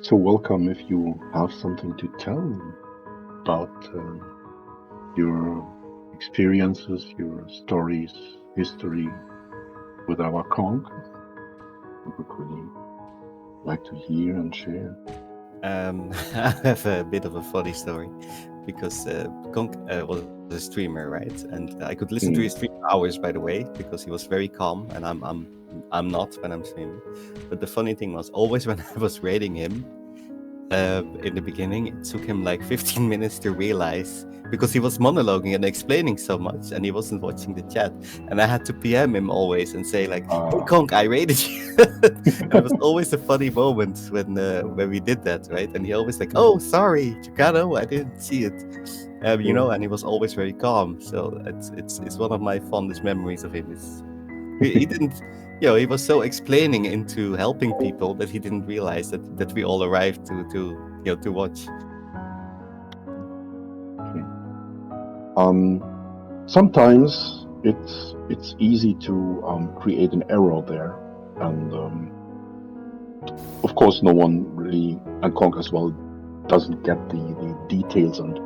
So welcome if you have something to tell about your experiences, your stories, history with our Conk. We would really like to hear and share. I have a bit of a funny story because Conk was a streamer, right? And I could listen to his stream Hmm. for hours, by the way, because he was very calm, and I'm not when I'm streaming. But the funny thing was, always when I was rating him, in the beginning, it took him like 15 minutes to realize because he was monologuing and explaining so much, and he wasn't watching the chat. And I had to PM him always and say like, "Hey, Ah. Conk, I rated you," and it was always a funny moment when we did that, right? And he always like, "Oh, sorry, Chicano, I didn't see it," Yeah. and he was always very calm. So it's one of my fondest memories of him. He didn't, he was so explaining into helping people that he didn't realize that we all arrived to watch. Okay. Um, Sometimes it's easy to create an error there, and of course, no one really, and Conk as well, doesn't get the details and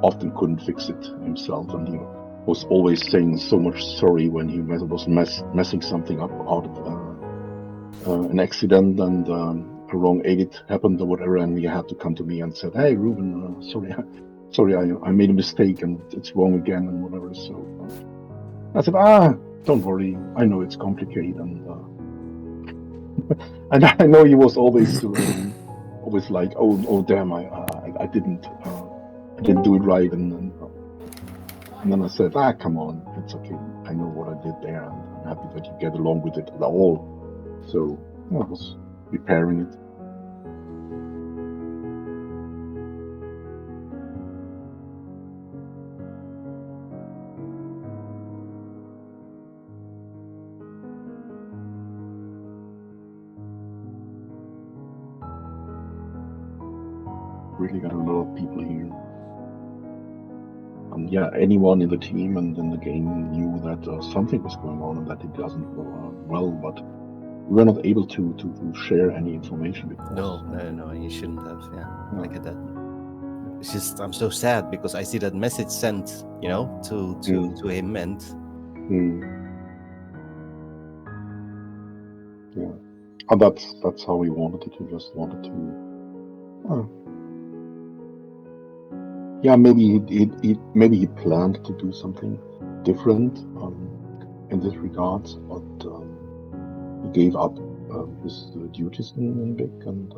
often couldn't fix it himself. And he was always saying so much sorry when he was messing something up out of an accident and a wrong edit happened or whatever. And he had to come to me and said, "Hey, Ruben, sorry, sorry, I made a mistake and it's wrong again and whatever." So I said, don't worry, I know it's complicated and I know he was always like, oh damn, I didn't do it right, and then I said, come on, it's okay, I know what I did there, and I'm happy that you get along with it at all. So I was repairing it. Really got a lot of people here, and yeah, anyone in the team and in the game knew that something was going on and that it doesn't go well, but we were not able to share any information No, because no, no, you shouldn't have. Yeah, I yeah. get that. It's just I'm so sad because I see that message sent, to Mm, him, and mm, yeah. And that's how we wanted it. We just wanted to, uh, yeah. Maybe he planned to do something different in this regards, but he gave up his duties in Big and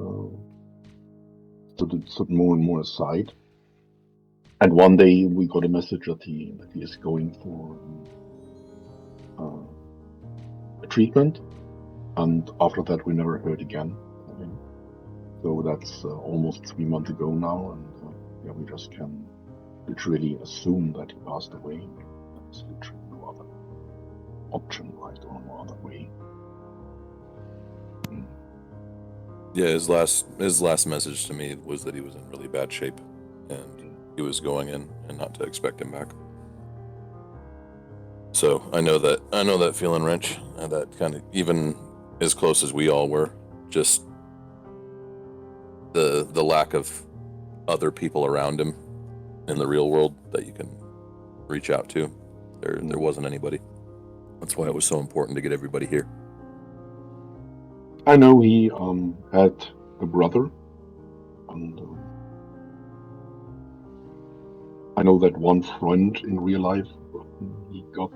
stood more and more aside. And one day we got a message that he is going for uh, a treatment, and after that we never heard again of him. So that's almost 3 months ago now, and yeah, we just can literally assume that he passed away. There's literally no other option, right, or no other way. Mm. Yeah, his last message to me was that he was in really bad shape, and he was going in, and not to expect him back. So I know that feeling, Wrench, and that kind of, even as close as we all were, just the lack of other people around him in the real world that you can reach out to. There Mm. wasn't anybody. That's why it was so important to get everybody here. I know he had a brother, and I know that one friend in real life he got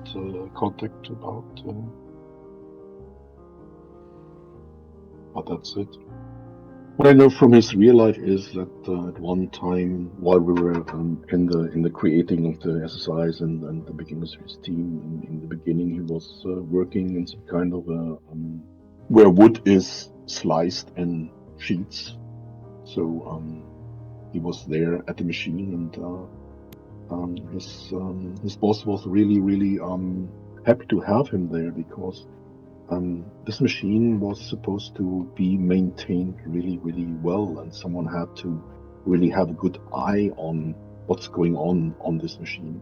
contact about, but that's it. What I know from his real life is that at one time, while we were in the creating of the SSIs and the beginners of his team, in the beginning he was working in some kind of a where wood is sliced in sheets. So he was there at the machine, and his boss was really happy to have him there because this machine was supposed to be maintained really well, and someone had to really have a good eye on what's going on this machine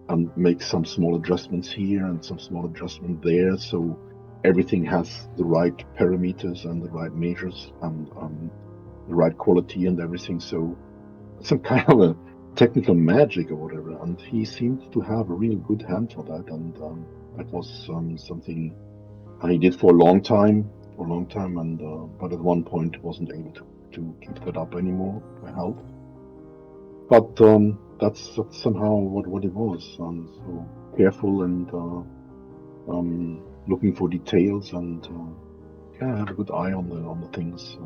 and make some small adjustments here and some small adjustment there, so everything has the right parameters and the right measures. And the right quality and everything. So some kind of a technical magic or whatever. And he seemed to have a real good hand for that. And that was something he did for a long time, and but at one point wasn't able to keep that up anymore by health. But that's somehow what it was. So careful and looking for details and have a good eye on the things.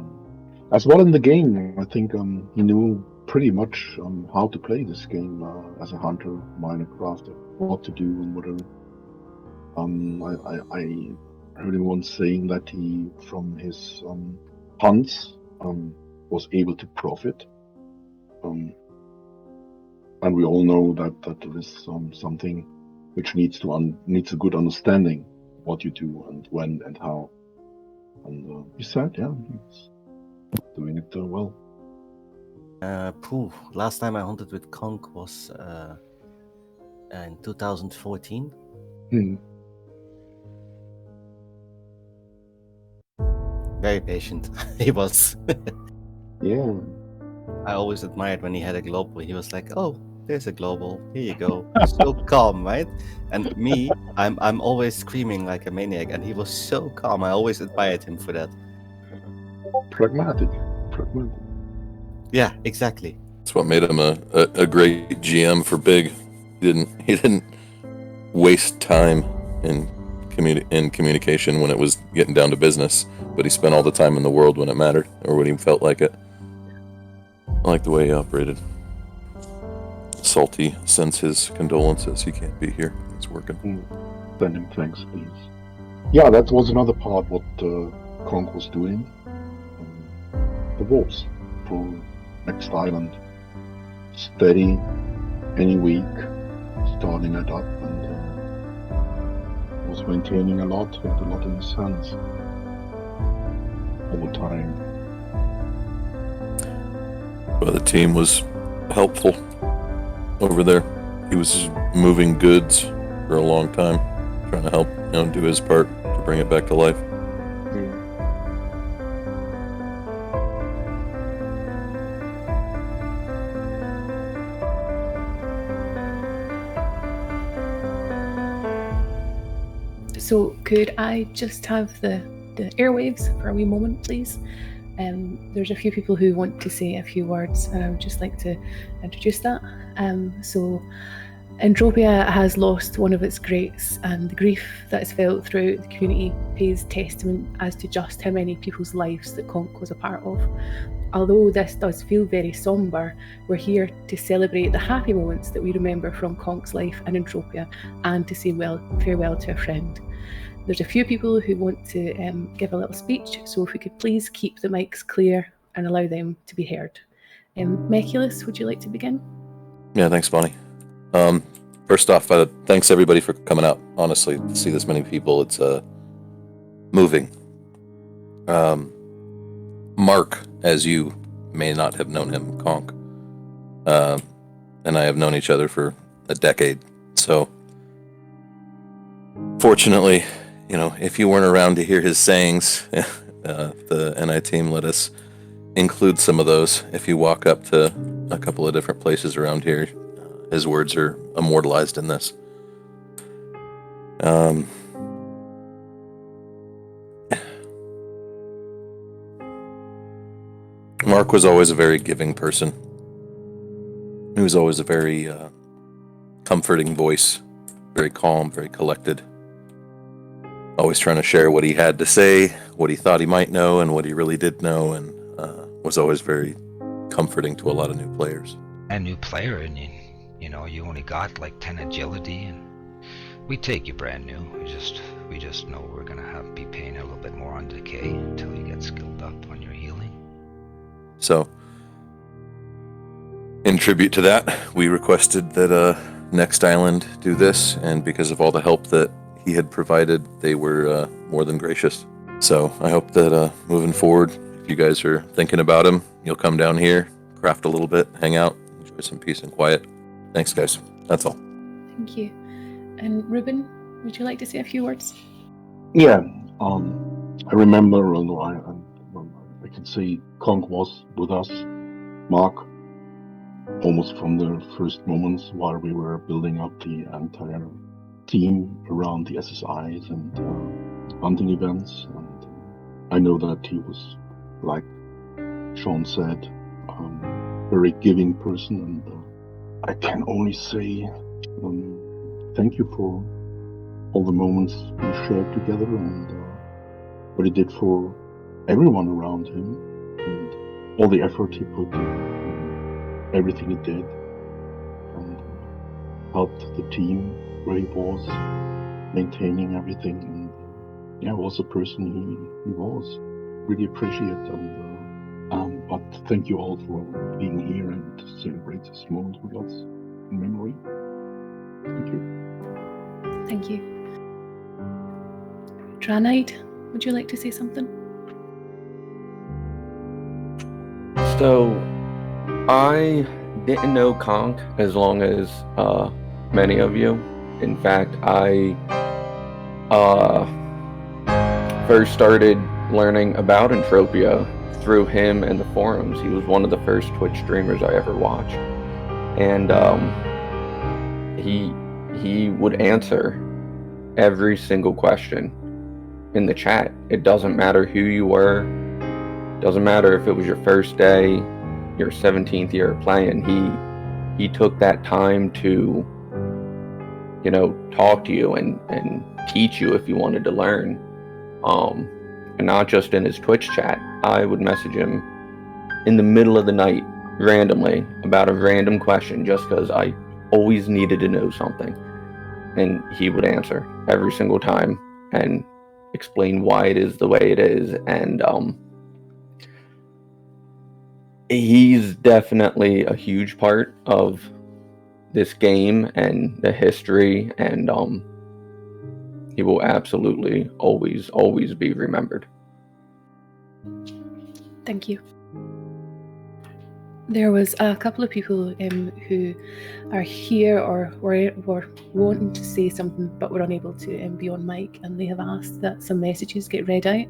As well in the game, I think he knew pretty much how to play this game as a hunter, miner, crafter, what to do and whatever. I heard him once saying that he, from his hunts, was able to profit. And we all know that there is something which needs a good understanding what you do and when and how. And he said, yeah, he's doing it well. Last time I hunted with Conk was in 2014. Very patient. He was. Yeah. I always admired when he had a global. He was like, "Oh, there's a global. Here you go." So calm, right? And me, I'm always screaming like a maniac, and he was so calm. I always admired him for that. Pragmatic. Yeah, exactly. That's what made him a great GM for Big. He didn't waste time in communication when it was getting down to business, but he spent all the time in the world when it mattered or when he felt like it. I like the way he operated. Salty sends his condolences. He can't be here. He's working. Send him thanks, please. Yeah, that was another part what Conk was doing. The wolves for next island. Steady, any week, starting it up and was maintaining a lot, had a lot in his hands all the time. Well, the team was helpful over there. He was moving goods for a long time, trying to help, do his part to bring it back to life. So could I just have the airwaves for a wee moment, please? There's a few people who want to say a few words, and I would just like to introduce that. So Entropia has lost one of its greats, and the grief that is felt throughout the community pays testament as to just how many people's lives that Conk was a part of. Although this does feel very somber, we're here to celebrate the happy moments that we remember from Conk's life in Entropia and to say farewell to a friend. There's a few people who want to give a little speech, so if we could please keep the mics clear and allow them to be heard. Meculus, would you like to begin? Yeah, thanks, Bonnie. First off, thanks everybody for coming out. Honestly, to see this many people, it's moving. Mark, as you may not have known him, Conk, and I have known each other for a decade. So, fortunately, if you weren't around to hear his sayings, the NI team let us include some of those. If you walk up to a couple of different places around here, his words are immortalized in this. Mark was always a very giving person. He was always a very comforting voice, very calm, very collected. Always trying to share what he had to say, what he thought he might know, and what he really did know, and was always very comforting to a lot of new players. A new player, and you only got like 10 agility, and we take you brand new. We just know we're gonna be paying a little bit more on decay until you get skilled up on your healing. So, in tribute to that, we requested that Next Island do this, and because of all the help that he had provided, they were more than gracious. So I hope that moving forward, if you guys are thinking about him, you'll come down here, craft a little bit, hang out, enjoy some peace and quiet. Thanks, guys. That's all. Thank you. And Ruben, would you like to say a few words? Yeah. I remember, although I can say Conk was with us, Mark, almost from the first moments while we were building up the entire team around the SSIs and hunting events. And I know that he was, like Sean said, very giving person, and I can only say thank you for all the moments we shared together and what he did for everyone around him and all the effort he put in everything he did and helped the team where he was, maintaining everything, and was the person he was. Really appreciate it. But thank you all for being here and to celebrate this moment with us in memory. Thank you. Thank you. Tranide, would you like to say something? So, I didn't know Conk as long as many of you. In fact, I first started learning about Entropia through him and the forums. He was one of the first Twitch streamers I ever watched, and he would answer every single question in the chat. It doesn't matter who you were, doesn't matter if it was your first day, your 17th year of playing. He took that time to, talk to you and teach you if you wanted to learn. And not just in his Twitch chat. I would message him in the middle of the night randomly about a random question just because I always needed to know something. And he would answer every single time and explain why it is the way it is. And he's definitely a huge part of this game and the history, and he will absolutely always be remembered. Thank you. There was a couple of people who are here or were wanting to say something but were unable to be on mic, and they have asked that some messages get read out.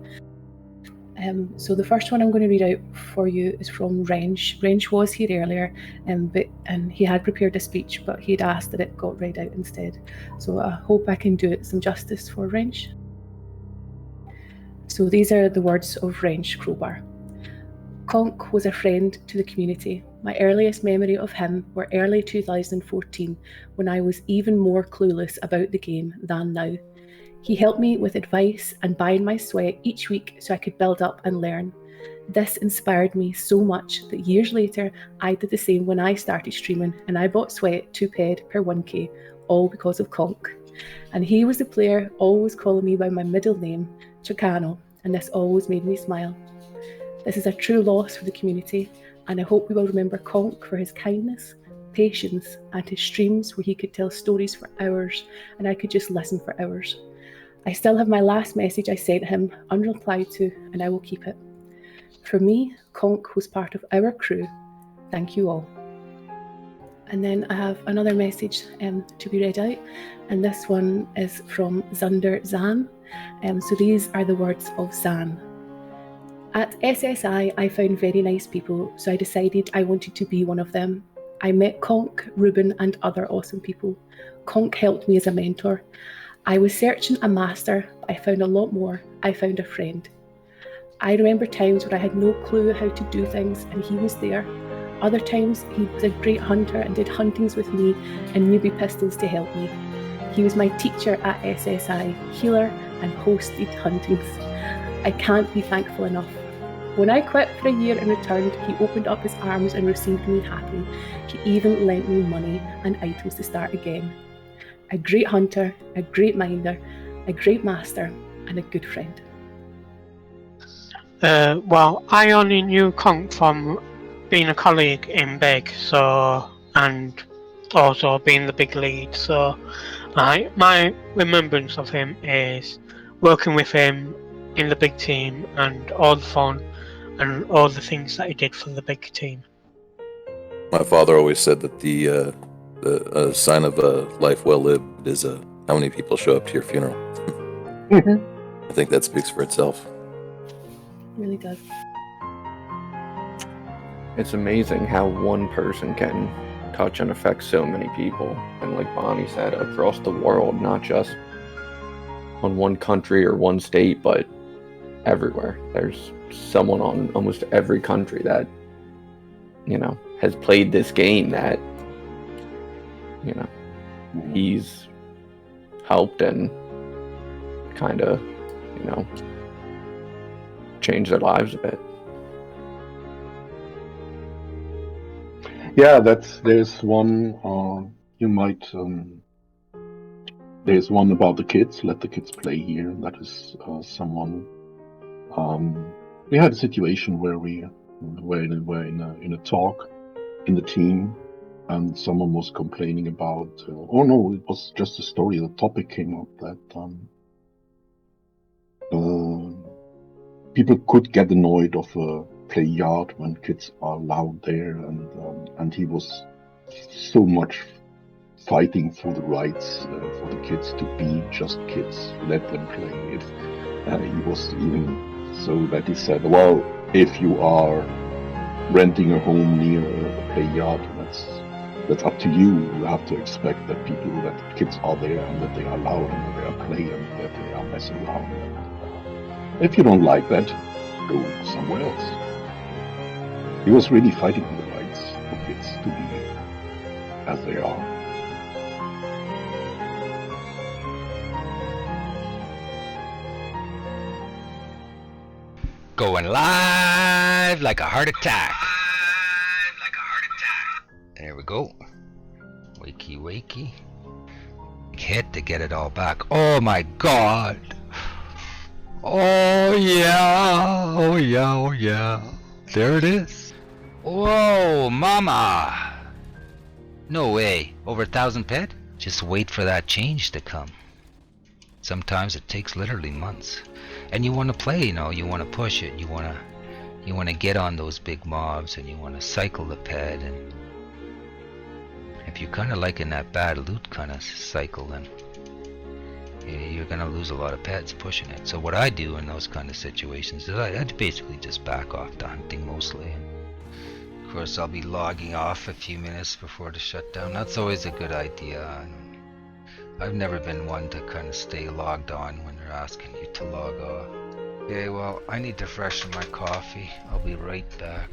So the first one I'm going to read out for you is from Wrench. Wrench was here earlier, and he had prepared a speech, but he'd asked that it got read out instead. So I hope I can do it some justice for Wrench. So these are the words of Wrench Crowbar. Conk was a friend to the community. My earliest memory of him were early 2014, when I was even more clueless about the game than now. He helped me with advice and buying my sweat each week so I could build up and learn. This inspired me so much that years later, I did the same when I started streaming, and I bought sweat 2 ped per 1k, all because of Conk. And he was the player always calling me by my middle name, Chicano, and this always made me smile. This is a true loss for the community, and I hope we will remember Conk for his kindness, patience, and his streams where he could tell stories for hours, and I could just listen for hours. I still have my last message I sent him unreplied to, and I will keep it. For me, Conk was part of our crew. Thank you all. And then I have another message to be read out, and this one is from Zunder Zan. So these are the words of Zan. At SSI, I found very nice people, so I decided I wanted to be one of them. I met Conk, Ruben, and other awesome people. Conk helped me as a mentor. I was searching a master, but I found a lot more. I found a friend. I remember times where I had no clue how to do things, and he was there. Other times, he was a great hunter and did huntings with me and newbie pistols to help me. He was my teacher at SSI, healer, and hosted huntings. I can't be thankful enough. When I quit for a year and returned, he opened up his arms and received me happily. He even lent me money and items to start again. A great hunter, a great minder, a great master, and a good friend. Well, I only knew Conk from being a colleague in Big, and also being the big lead. So, my remembrance of him is working with him in the big team and all the fun and all the things that he did for the big team. My father always said that the sign of a life well lived is how many people show up to your funeral. I think that speaks for itself. Really does. it's amazing how one person can touch and affect so many people. And like Bonnie said, across the world, not just on one country or one state, but everywhere. There's someone on almost every country that, you know, has played this game that, you know, he's helped and kind of, you know, changed their lives a bit. Yeah, there's one. There's one about the kids. Let the kids play here. That is someone. We had a situation where we were in a talk in the team, and someone was complaining about. Oh no, it was just a story. The topic came up that people could get annoyed of a play yard when kids are loud there, and he was so much fighting for the rights for the kids to be just kids, let them play it. He was even so that he said, well, if you are renting a home near a play yard, that's up to you. You have to expect that kids are there and that they are loud and that they are playing and that they are messing around. If you don't like that, go somewhere else. He was really fighting for the rights for kids to be as they are. Going live like a heart attack. There we go. Wakey, wakey. Hit to get it all back. Oh my god. Oh yeah. Oh yeah. Oh yeah. There it is. Whoa, mama. No way. Over 1,000 pet? Just wait for that change to come. Sometimes it takes literally months. And you want to play, you know, you want to push it, you want to get on those big mobs, and you want to cycle the pet, and if you're kind of like in that bad loot kind of cycle, then you're going to lose a lot of pets pushing it. So what I do in those kind of situations is I basically just back off to hunting mostly. Of course, I'll be logging off a few minutes before the shutdown. That's always a good idea. I've never been one to kind of stay logged on when they're asking you to log off. Okay, well, I need to freshen my coffee. I'll be right back.